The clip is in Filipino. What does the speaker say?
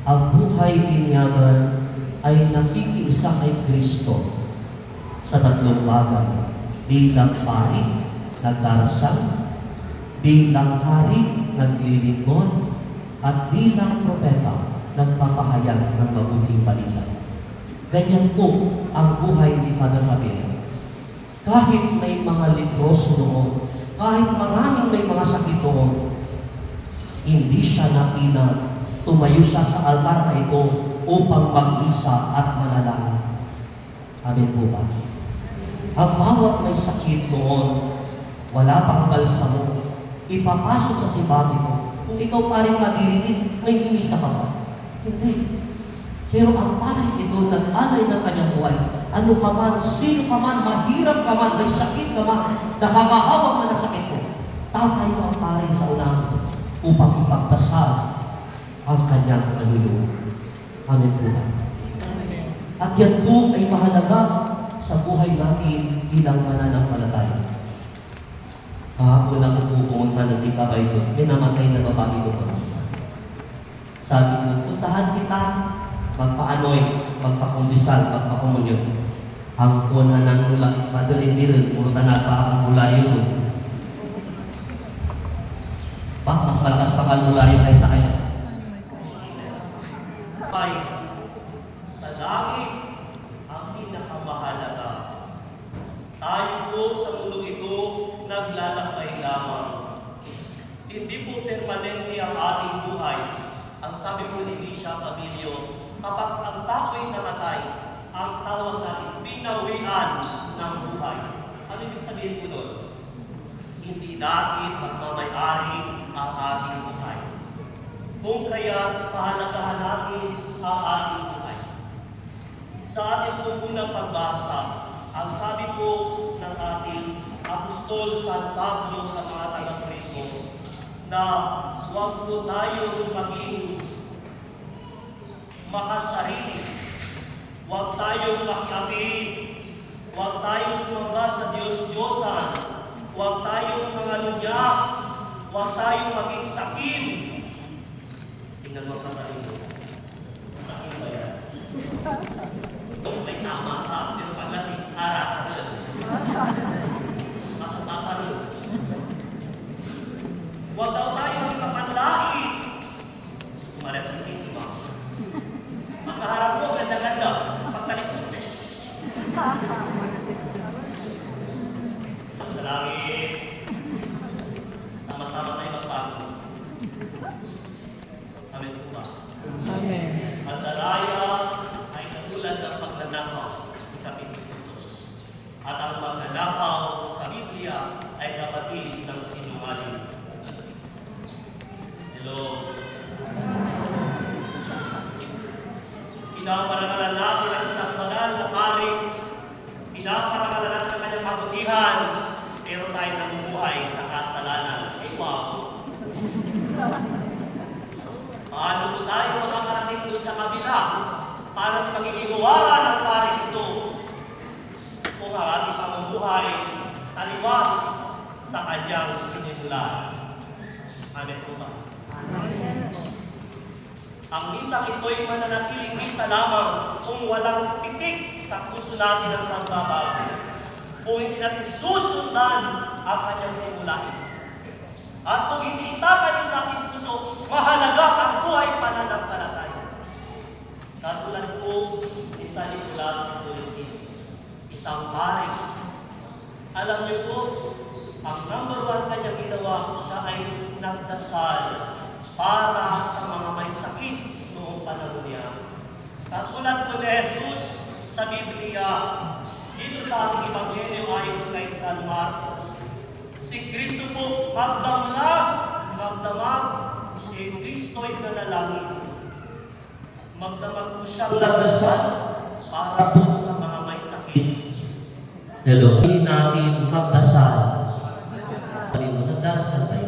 Ang buhay binyagan ay nakikiisa kay Kristo sa tatlong bagay. Bilang pari, nagdarasal; bilang hari, naglilingkod; at bilang propeta, nagpapahayag ng mabuting balita. Ganyan po ang buhay ni Father Javier. Kahit may mga leproso noon, kahit maraming may mga sakit noon, hindi siya napinag. Tumayo siya sa altar na ito upang mag-isa at manalangin. Amen po ba? Ang bawat may sakit noon, wala pang balsamo, ipapasok sa simbahan ito. Kung ikaw paring madiriin, may hinisa ka ba? Hindi. Pero ang paring ito nag-alay ng kanyang buhay. Ano ka man, sino ka man, mahirap ka man, may sakit ka man, nakakahawak man na sakit mo, tatayo ang paring sa unahan upang ipagdasal ang kanyang kaluluwa. Amen po ba? At yan po ay mahalaga sa buhay natin bilang mananampalataya. Kahapon ako po pumunta ng Tikabay doon, may namatay na babae doon. Sabi ko, puntahan kita, magpa-anoy, magpa-kumbisal, magpa-komunyon. Ang una ng ulang, madalindirin, puro na ang mulayo doon. Mas malakas pa ang mulayo kaysa kayo. Ay, sa langit ang pinakamahalaga. Tayo po sa mundo ito naglalakbay lamang. Hindi po permanente ang ating buhay. Ang sabi po ni Alicia Pabilio, kapag ang tao'y namatay, ang tawag natin pinawian ng buhay. Ano ibig sabihin po doon? Hindi natin magmamayari ang ating buhay. Kung kaya pahalagahan natin ang ating buhay. Sa ating po unang pagbasa, ang sabi po ng ating Apostol San Pablo sa mga taga-Korinto na huwag po tayong maging makasarili, huwag tayong makiapi, huwag tayong sumamba sa Diyos-Diyosan, huwag tayong mangalunya, huwag tayong maging sakim. Tingnan mo ka rin mo. Sakim ba yan? May tama ka, pero pag lasing, harap ka rin. Masok ka rin. Huwag daw tayo maging kapanlaki. Kumares ang isip mo. Magkaharap mo, ganda-ganda. Pagtalikod. Sa langit, sama-sama tayo magbago. Amen po ba? Amen. Ang dalaya ay katulad ng pagnanakaw, ikapitutos. At ang pagnanakaw sa Biblia ay kapatid ng sinungaling. Hello. Pinaparangalan natin ang isang banal na pari. Pinaparangalan natin ang kanyang kabutihan. Pero tayo namumuhay sa kasalanan. Eh, wow. Paano po tayo makakarating doon sa kabila? Paano magiging-uwaran ang pari ito? Kung ang ating pamumuhay taliwas sa kanyang sinimulan. Amen po ba? Ang misang ito'y mananatiling misa lamang kung walang pitik sa puso natin ang pagbabago. Kung hindi natin susundan ang kanyang simulain. At kung hindi itatanim sa ating puso, mahalaga ang buhay pananampalataya. Katulad po ni San Nicolas de isang pari. Alam niyo po, ang number 1 kanyang ginawa, siya ay nagdasal para sa mga may sakit noong panahon niya. Katulad po ni Jesus sa Biblia, dito sa ating Ebanghelyo ayon kay San Marcos, si Kristo po magdamag, si Kristo'y nanalangin. Magdamag po siyang nagdasal para po sa mga may sakit. Hello.